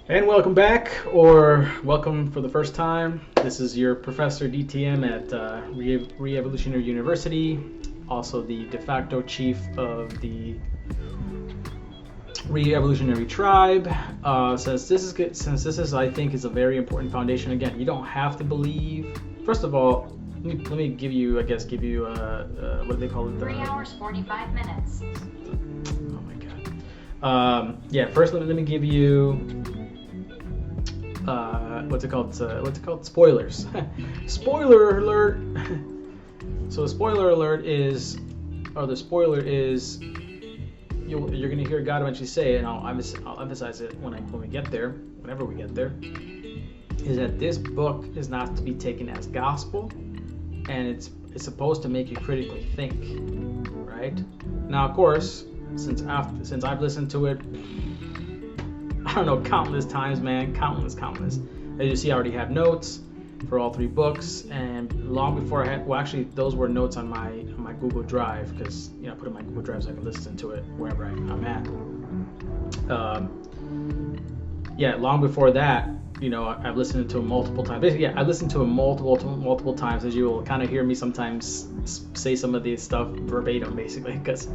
And welcome back, or welcome for the first time. This is your Professor DTM at Re-Evolutionary University, also the de facto chief of the Re-Evolutionary Tribe. Since this is, I think, is a very important foundation. Again, you don't have to believe. First of all, let me give you, what do they call it? 3 hours, 45 minutes. Oh my God. First let me give you. What's it called? Spoilers. Spoiler alert. So the spoiler is you're gonna hear God eventually say it, and I'll emphasize it when we get there, whenever we get there, is that this book is not to be taken as gospel, and it's supposed to make you critically think, right? Now, of course, since I've listened to it, I don't know, countless times, man, countless. As you see, I already have notes for all 3 books, and long before I had, well, actually, those were notes on my Google Drive, because I put it in my Google Drive so I can listen to it wherever I'm at. Long before that, I've listened to it multiple times. Basically, I've listened to it multiple times, as you will kind of hear me sometimes say some of these stuff verbatim, basically, because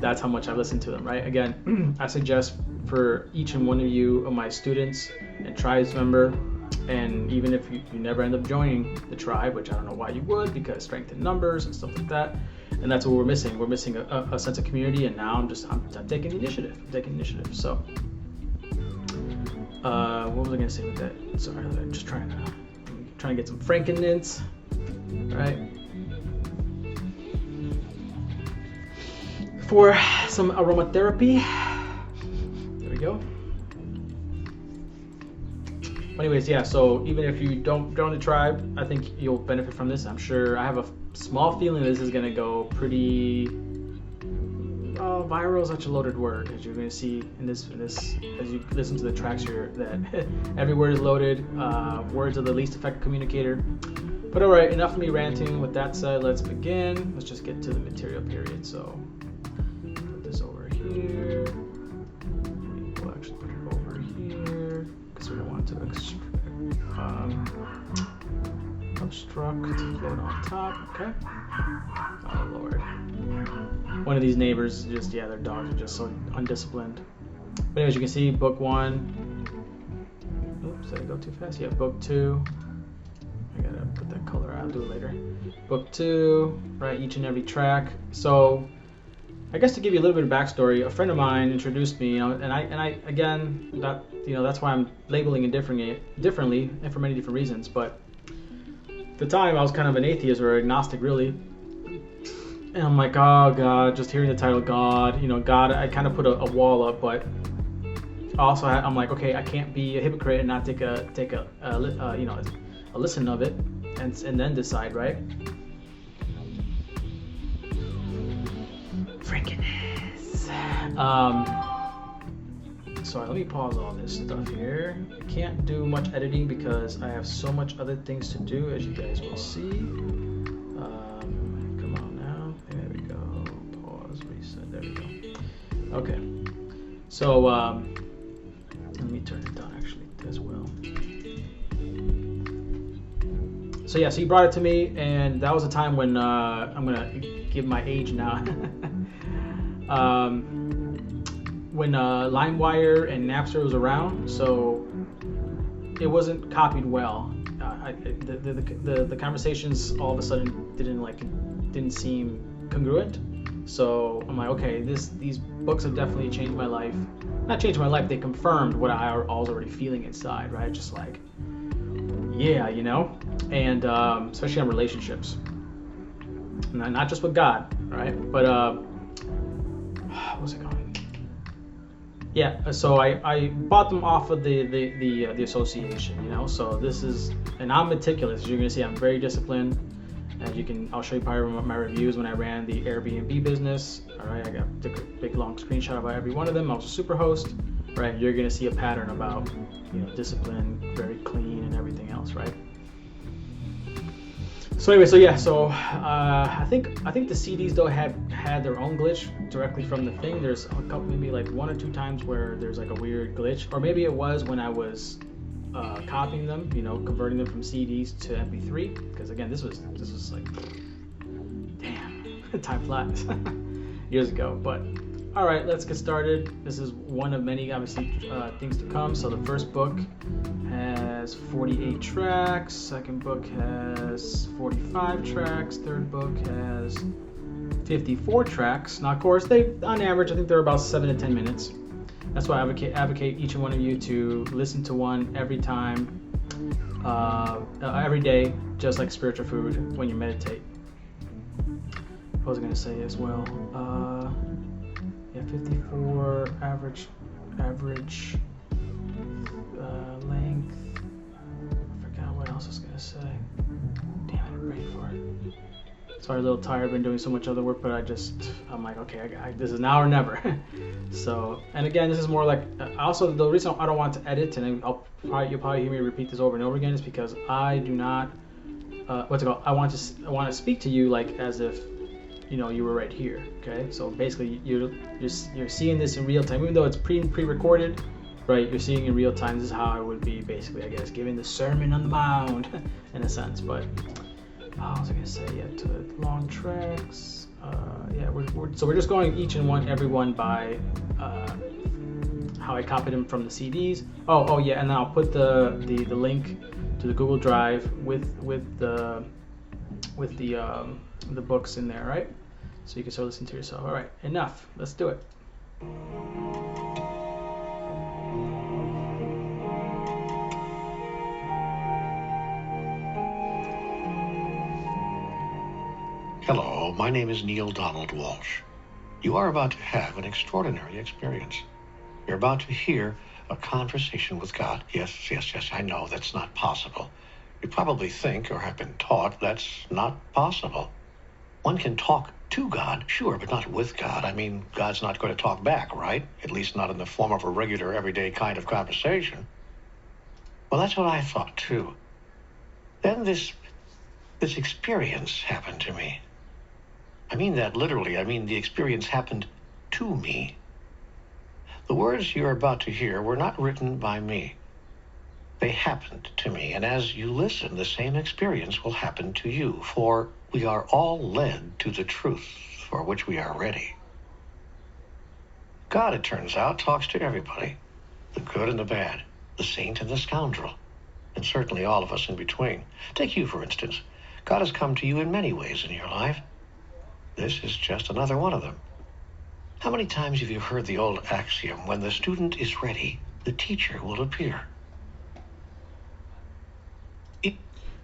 that's how much I listen to them, right? Again, I suggest for each and one of you, of my students and tribes member, and even if you never end up joining the tribe, which I don't know why you would, because strength in numbers and stuff like that, and that's what we're missing. We're missing a sense of community, and now I'm taking initiative. So, what was I gonna say with that? Sorry, I'm just trying to get some frankincense, right? For some aromatherapy. There we go. Anyways, so even if you don't join the tribe, I think you'll benefit from this. I'm sure. I have a small feeling this is gonna go pretty viral is such a loaded word, as you're gonna see in this as you listen to the tracks here, that every word is loaded. Words are the least effective communicator. But all right, enough of me ranting. With that said, let's begin. Let's just get to the material period. So put this over here. We'll actually put it over here because we don't want to obstruct. Float on top. Okay. Oh Lord. One of these neighbors just, their dogs are just so undisciplined. But anyways, you can see book 1. Oops, did I go too fast? Yeah, book 2. I gotta put that color out, I'll do it later. Book 2, right, each and every track. So, I guess to give you a little bit of backstory, a friend of mine introduced me, and I again, that's why I'm labeling it differently, and for many different reasons. But at the time, I was kind of an atheist or agnostic, really. And I'm like, oh God, just hearing the title God, God, I kind of put a wall up, but also I'm like, okay, I can't be a hypocrite and not take a listen of it and then decide, right? Freakiness. So let me pause all this stuff here. I can't do much editing because I have so much other things to do, as you guys will see. Come on now. There we go. Pause, reset. There we go. Okay. So let me turn it down actually as well. So he brought it to me, and that was a time when I'm gonna give my age now. When LimeWire and Napster was around, so it wasn't copied well. The conversations all of a sudden didn't seem congruent. So I'm like, okay, these books have definitely changed my life. Not changed my life, they confirmed what I was already feeling inside, right? Just like, yeah, and especially on relationships, not just with God, right? But what was it called? Yeah, so I bought them off of the association, So this is, and I'm meticulous. As you're gonna see, I'm very disciplined. And I'll show you probably my reviews when I ran the Airbnb business. All right, took a big long screenshot about every one of them. I was a super host, right? You're gonna see a pattern about, discipline, very clean, and everything else, right? So anyway, so yeah, so I think the CDs though had their own glitch directly from the thing. There's a couple, maybe like one or two times where there's like a weird glitch, or maybe it was when I was copying them, converting them from CDs to MP3. Because again, this was like, damn, time flies, years ago. But all right, let's get started. This is one of many, obviously, things to come. So the first book has 48 tracks. Second book has 45 tracks. Third book has 54 tracks. Now, of course, on average, I think they're about 7 to 10 minutes. That's why I advocate each and one of you to listen to one every time, every day, just like spiritual food when you meditate. What was I going to say as well? 54 average length. I forgot what else I was gonna say. Damn, I didn't ready for it. Sorry, a little tired. I've been doing so much other work, but I'm like, okay, this is now or never. So, and again, this is more like. Also, the reason I don't want to edit, and you'll probably hear me repeat this over and over again, is because I do not. What's it called? I want to speak to you like as if you were right here. Okay, so basically you're seeing this in real time, even though it's pre-recorded, right? You're seeing in real time. This is how I would be basically, I guess, giving the Sermon on the Mount in a sense. But what was I gonna say? Yeah, to the long tracks. Yeah, we're just going each and every one by how I copied them from the CDs. Oh yeah, and then I'll put the link to the Google Drive with the books in there, right? So you can start listening to yourself. All right, enough. Let's do it. Hello, my name is Neale Donald Walsch. You are about to have an extraordinary experience. You're about to hear a conversation with God. Yes, I know that's not possible. You probably think or have been taught that's not possible. One can talk to God, sure, but not with God. I mean, God's not going to talk back, right? At least not in the form of a regular, everyday kind of conversation. Well, that's what I thought, too. Then this experience happened to me. I mean that literally. I mean, the experience happened to me. The words you're about to hear were not written by me. They happened to me, and as you listen, the same experience will happen to you, for we are all led to the truth for which we are ready. God, it turns out, talks to everybody, the good and the bad, the saint and the scoundrel, and certainly all of us in between. Take you, for instance. God has come to you in many ways in your life. This is just another one of them. How many times have you heard the old axiom, when the student is ready, the teacher will appear?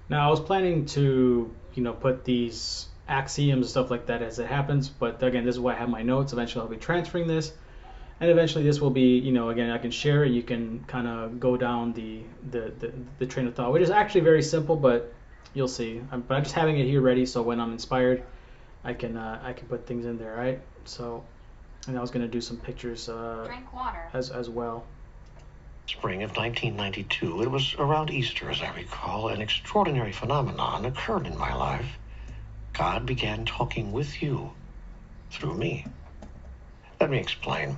Now, I was planning to, put these axioms and stuff like that as it happens, but again, this is why I have my notes. Eventually, I'll be transferring this, and eventually, this will be, again, I can share it. You can kind of go down the train of thought, which is actually very simple, but you'll see. But I'm just having it here ready, so when I'm inspired, I can put things in there, right? So, and I was gonna do some pictures Drink water. as well. Spring of 1992, it was around Easter, as I recall, an extraordinary phenomenon occurred in my life. God began talking with you through me. Let me explain.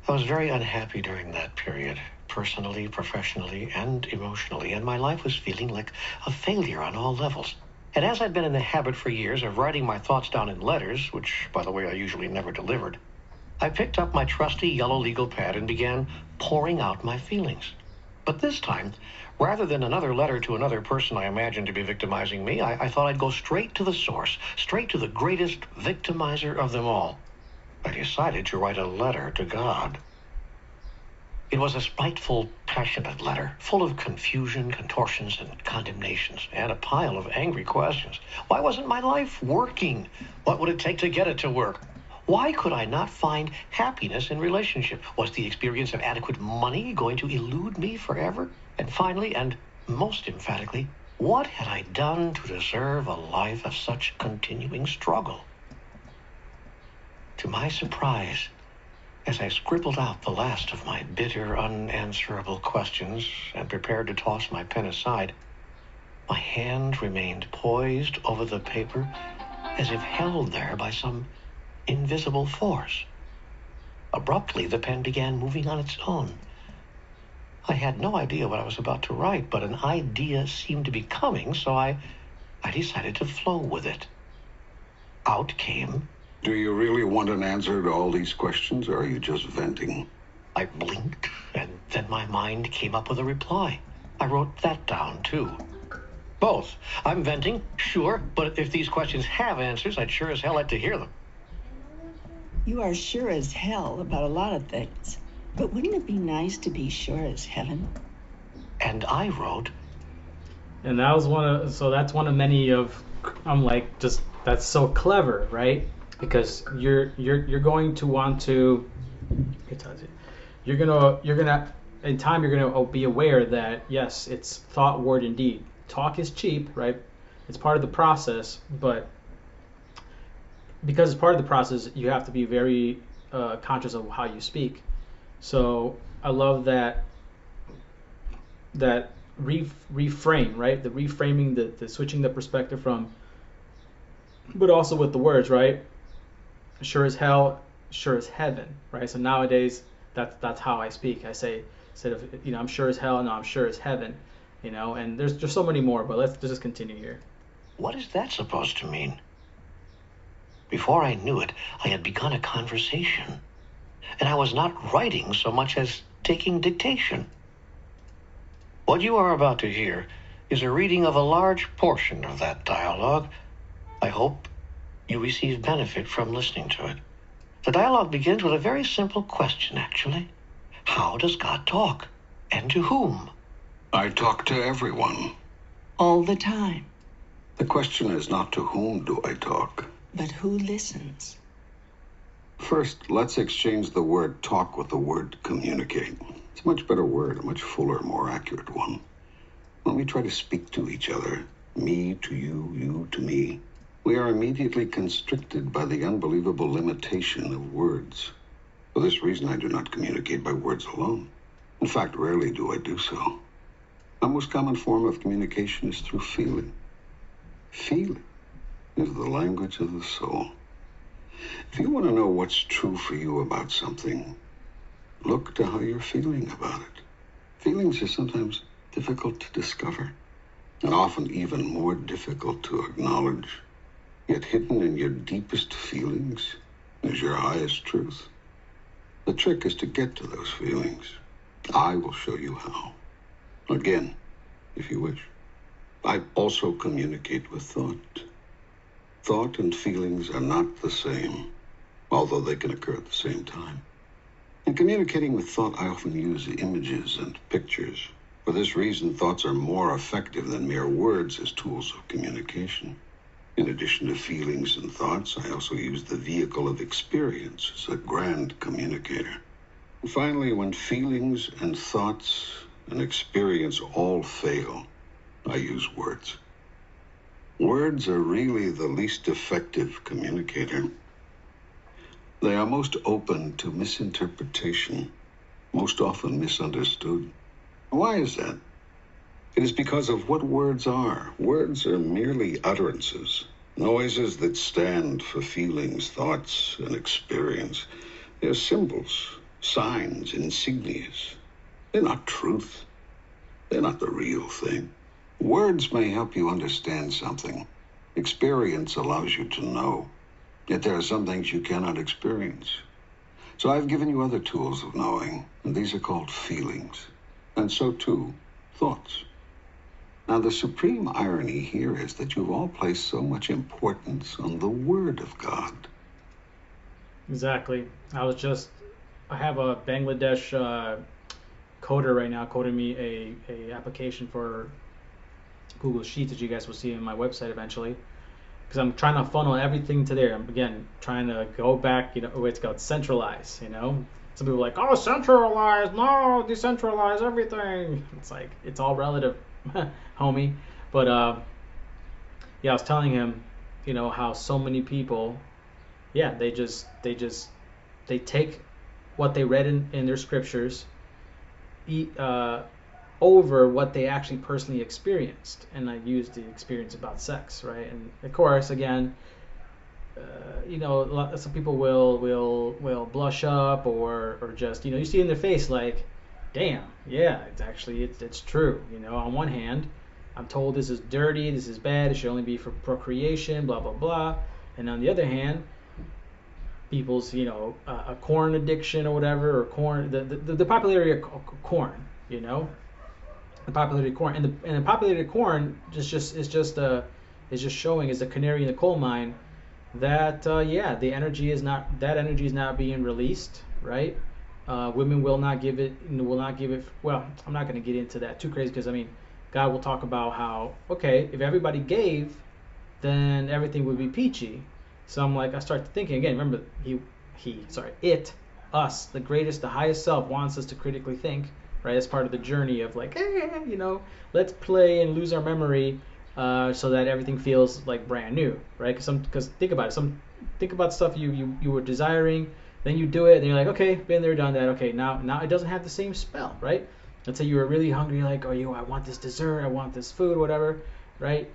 I was very unhappy during that period, personally, professionally, and emotionally, and my life was feeling like a failure on all levels. And as I'd been in the habit for years of writing my thoughts down in letters, which, by the way, I usually never delivered, I picked up my trusty yellow legal pad and began pouring out my feelings. But this time, rather than another letter to another person I imagined to be victimizing me, I thought I'd go straight to the source, straight to the greatest victimizer of them all. I decided to write a letter to God. It was a spiteful, passionate letter, full of confusion, contortions, and condemnations, and a pile of angry questions. Why wasn't my life working? What would it take to get it to work? Why could I not find happiness in relationship? Was the experience of adequate money going to elude me forever? And finally, and most emphatically, what had I done to deserve a life of such continuing struggle? To my surprise, as I scribbled out the last of my bitter, unanswerable questions and prepared to toss my pen aside, My hand remained poised over the paper as if held there by some invisible force. Abruptly, the pen began moving on its own. I had no idea what I was about to write, but an idea seemed to be coming, so I decided to flow with it. Out came... Do you really want an answer to all these questions, or are you just venting? I blinked, and then my mind came up with a reply. I wrote that down, too. Both. I'm venting, sure, but if these questions have answers, I'd sure as hell like to hear them. You are sure as hell about a lot of things. But wouldn't it be nice to be sure as heaven? And I wrote... And that was that's one of many of, I'm like, just, that's so clever, right? Because you're going to want to, you're gonna in time you're gonna be aware that yes, it's thought, word, and deed. Talk is cheap, right? It's part of the process, but because it's part of the process, you have to be very conscious of how you speak. So I love that reframe, right? The reframing, the switching the perspective from, but also with the words, right? Sure as hell, sure as heaven, right? So nowadays, that's how I speak. I say, instead of, I'm sure as hell, no, I'm sure as heaven, and there's just so many more, but let's just continue here. What is that supposed to mean? Before I knew it, I had begun a conversation, and I was not writing so much as taking dictation. What you are about to hear is a reading of a large portion of that dialogue. I hope you receive benefit from listening to it. The dialogue begins with a very simple question, actually. How does God talk? And to whom? I talk to everyone. All the time. The question is not to whom do I talk, but who listens? First, let's exchange the word talk with the word communicate. It's a much better word, a much fuller, more accurate one. When we try to speak to each other, me to you, you to me, we are immediately constricted by the unbelievable limitation of words. For this reason, I do not communicate by words alone. In fact, rarely do I do so. The most common form of communication is through feeling. Feeling is the language of the soul. If you want to know what's true for you about something, look to how you're feeling about it. Feelings are sometimes difficult to discover, and often even more difficult to acknowledge. Yet hidden in your deepest feelings is your highest truth. The trick is to get to those feelings. I will show you how. Again, if you wish. I also communicate with thought. Thought and feelings are not the same, although they can occur at the same time. In communicating with thought, I often use images and pictures. For this reason, thoughts are more effective than mere words as tools of communication. In addition to feelings and thoughts, I also use the vehicle of experience as a grand communicator. And finally, when feelings and thoughts and experience all fail, I use words. Words are really the least effective communicator. They are most open to misinterpretation, most often misunderstood. Why is that? It is because of what words are. Words are merely utterances, noises that stand for feelings, thoughts, and experience. They're symbols, signs, insignias. They're not truth. They're not the real thing. Words may help you understand something. Experience allows you to know. Yet there are some things you cannot experience. So I've given you other tools of knowing, and these are called feelings. And so too, thoughts. Now, the supreme irony here is that you've all placed so much importance on the Word of God. Exactly. I have a Bangladesh coder right now coding me a application for Google Sheets that you guys will see on my website eventually. Because I'm trying to funnel everything to there. I'm, again, trying to go back, it's called centralize, Some people are like, oh, centralize, no, decentralize everything. It's like, it's all relative, homie. But, yeah, I was telling him, how so many people, yeah, they take what they read in their scriptures, over what they actually personally experienced. And I used the experience about sex, right? And of course, again, some people will blush up or just you see in their face like, damn, yeah, it's true. On one hand, I'm told this is dirty, this is bad, it should only be for procreation, blah blah blah, and on the other hand, people's a corn addiction or whatever, or corn, the popularity of corn, the popularity of corn, and the popularity of corn is just showing as a canary in the coal mine that the energy is not being released, right? Women will not give it. Well, I'm not going to get into that too crazy because God will talk about how if everybody gave, then everything would be peachy. So I start thinking again. Remember, us, the greatest, the highest self wants us to critically think, right? As part of the journey of let's play and lose our memory. So that everything feels like brand new, right? Because think about it. Think about stuff you were desiring, then you do it, and you're like, okay, been there, done that. Okay, now it doesn't have the same spell, right? Let's say you were really hungry, like, I want this dessert, I want this food, whatever, right?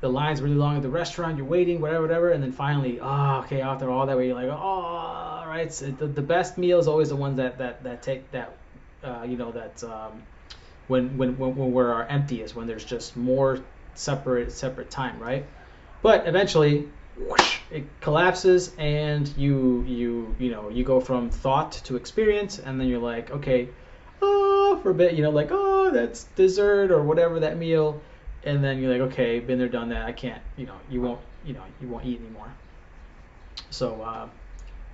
The line's really long at the restaurant, you're waiting, whatever, and then finally, after all that way, you're like, right. So the best meal is always the ones that take that, when we're emptiest, when there's just more separate time, right? But eventually, whoosh, it collapses, and you go from thought to experience, and then you're like, okay, for a bit, that's dessert or whatever, that meal, and then you're like, okay, been there, done that. I can't, you won't eat anymore. So,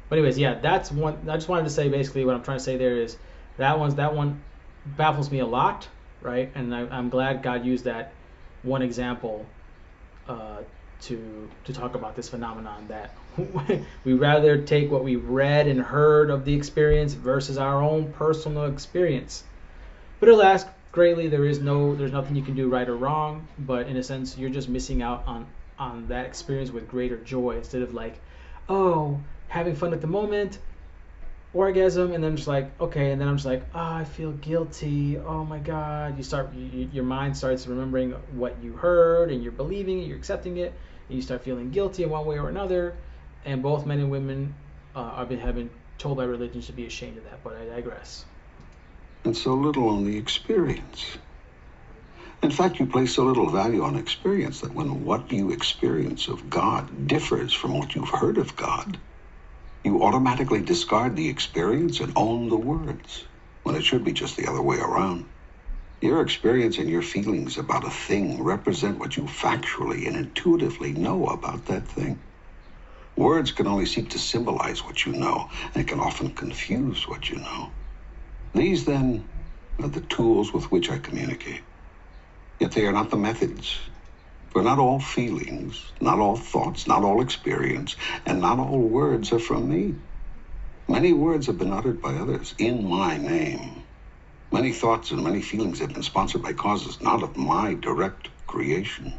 but anyways, yeah, that's one. I just wanted to say basically what I'm trying to say there is that one baffles me a lot, right? And I'm glad God used that one example to talk about this phenomenon, that we rather take what we read and heard of the experience versus our own personal experience. But alas, greatly, there's nothing you can do right or wrong, but in a sense you're just missing out on that experience with greater joy, instead of like, having fun at the moment, orgasm, and then just like, okay, and then I'm just like, I feel guilty, oh my god. Your mind starts remembering what you heard, and you're believing it, you're accepting it, and you start feeling guilty in one way or another. And both men and women have been told by religions to be ashamed of that, but I digress. And so little on the experience. In fact, you place so little value on experience that when what you experience of God differs from what you've heard of God, you automatically discard the experience and own the words, when it should be just the other way around. Your experience and your feelings about a thing represent what you factually and intuitively know about that thing. Words can only seek to symbolize what you know, and can often confuse what you know. These, then, are the tools with which I communicate. Yet they are not the methods. For not all feelings, not all thoughts, not all experience, and not all words are from me. Many words have been uttered by others in my name. Many thoughts and many feelings have been sponsored by causes not of my direct creation.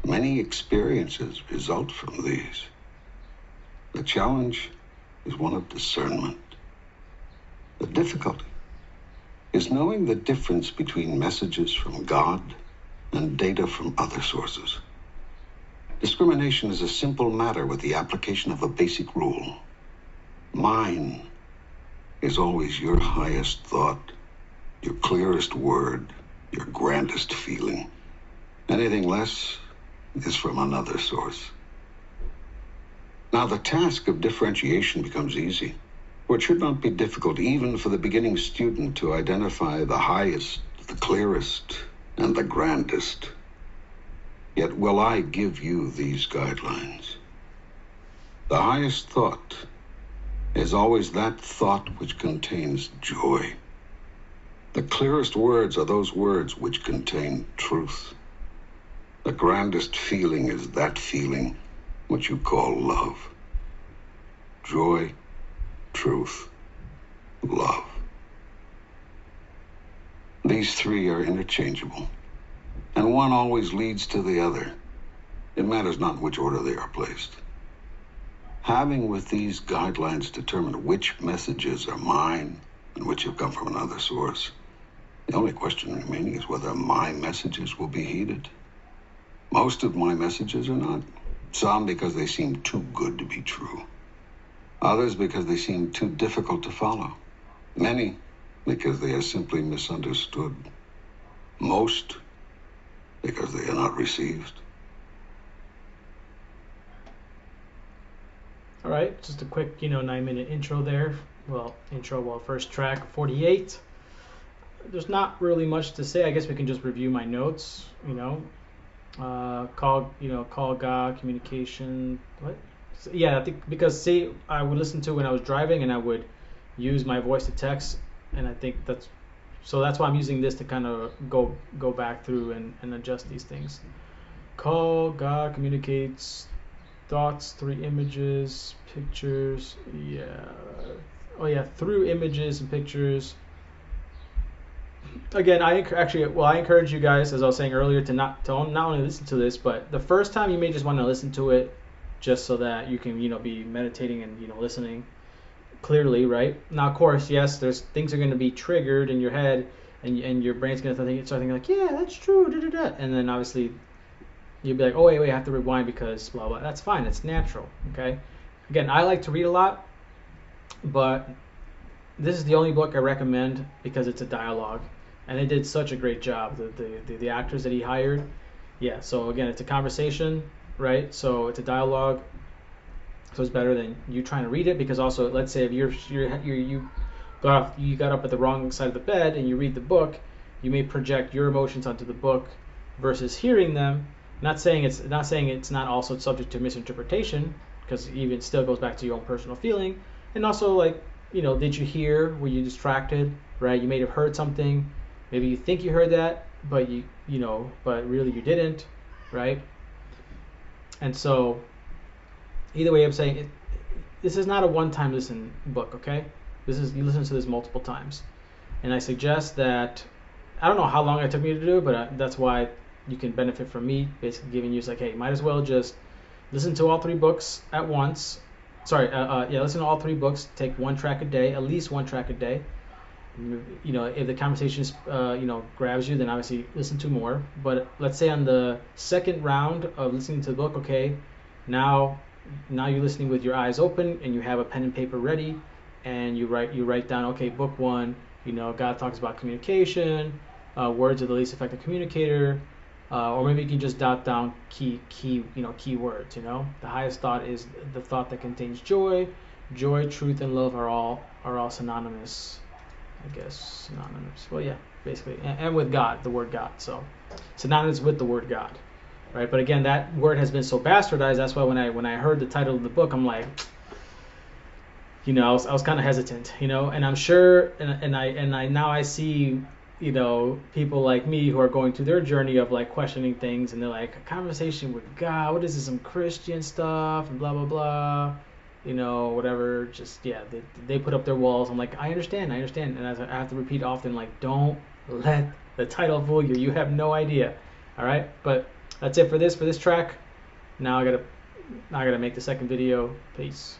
Many experiences result from these. The challenge is one of discernment. The difficulty is knowing the difference between messages from God and data from other sources. Discrimination is a simple matter with the application of a basic rule. Mine is always your highest thought, your clearest word, your grandest feeling. Anything less is from another source. Now the task of differentiation becomes easy, for it should not be difficult even for the beginning student to identify the highest, the clearest, and the grandest. Yet will I give you these guidelines. The highest thought is always that thought which contains joy. The clearest words are those words which contain truth. The grandest feeling is that feeling which you call love. Joy, truth, love. These three are interchangeable, and one always leads to the other. It matters not in which order they are placed. Having with these guidelines determined which messages are mine and which have come from another source, The only question remaining is whether my messages will be heeded. Most of my messages are not. Some because they seem too good to be true. Others because they seem too difficult to follow. Many because they are simply misunderstood. Most because they are not received. All right, just a quick, 9-minute intro there. First track, 48. There's not really much to say. I guess we can just review my notes, call God, communication. What? So, yeah, I think because I would listen to when I was driving, and I would use my voice to text, and I think that's why I'm using this to kind of go back through and adjust these things. Call God, communicates, thoughts, 3 images, pictures. Through images and pictures. Again, I encourage you guys, as I was saying earlier, to not only listen to this, but the first time you may just want to listen to it just so that you can be meditating and listening clearly, right? Now, of course, yes, there's things are going to be triggered in your head, and your brain's going to start thinking like, yeah, that's true, da da da, and then obviously you'll be like, oh wait, I have to rewind because blah blah. That's fine, it's natural, okay? Again, I like to read a lot, but this is the only book I recommend because it's a dialogue, and they did such a great job. The actors that he hired, yeah. So again, it's a conversation, right? So it's a dialogue, so it's better than you trying to read it. Because also, let's say if you got up at the wrong side of the bed and you read the book, you may project your emotions onto the book versus hearing them. Not saying it's not also subject to misinterpretation, because even still goes back to your own personal feeling. And also, like, did you hear? Were you distracted? Right? You may have heard something. Maybe you think you heard that, but but really you didn't, right? And so, either way, I'm saying this is not a one-time listen book, okay? You listen to this multiple times, and I suggest that. I don't know how long it took me to do it, but that's why you can benefit from me basically giving you hey, might as well just listen to all 3 books at once. Listen to all 3 books. Take 1 track a day, at least 1 track a day. If the conversation grabs you, then obviously listen to more. But let's say on the second round of listening to the book, okay, now you're listening with your eyes open and you have a pen and paper ready, and you write down, okay, book 1, God talks about communication, words are the least effective communicator, or maybe you can just jot down key words. The highest thought is the thought that contains joy. Joy, truth, and love are all synonymous. I guess synonymous. Well, yeah, basically, and with God, the word God. So synonymous with the word God, right? But again, that word has been so bastardized. That's why when I heard the title of the book, I'm like, I was kind of hesitant, and I'm sure, and I now I see, people like me who are going through their journey of like questioning things, and they're like, a conversation with God, what is this, some Christian stuff and blah blah blah, whatever. Just they put up their walls. I'm like, I understand, and as I have to repeat often, like, don't let the title fool you. You have no idea. All right, but that's it for this track. Now I gotta make the second video. Peace.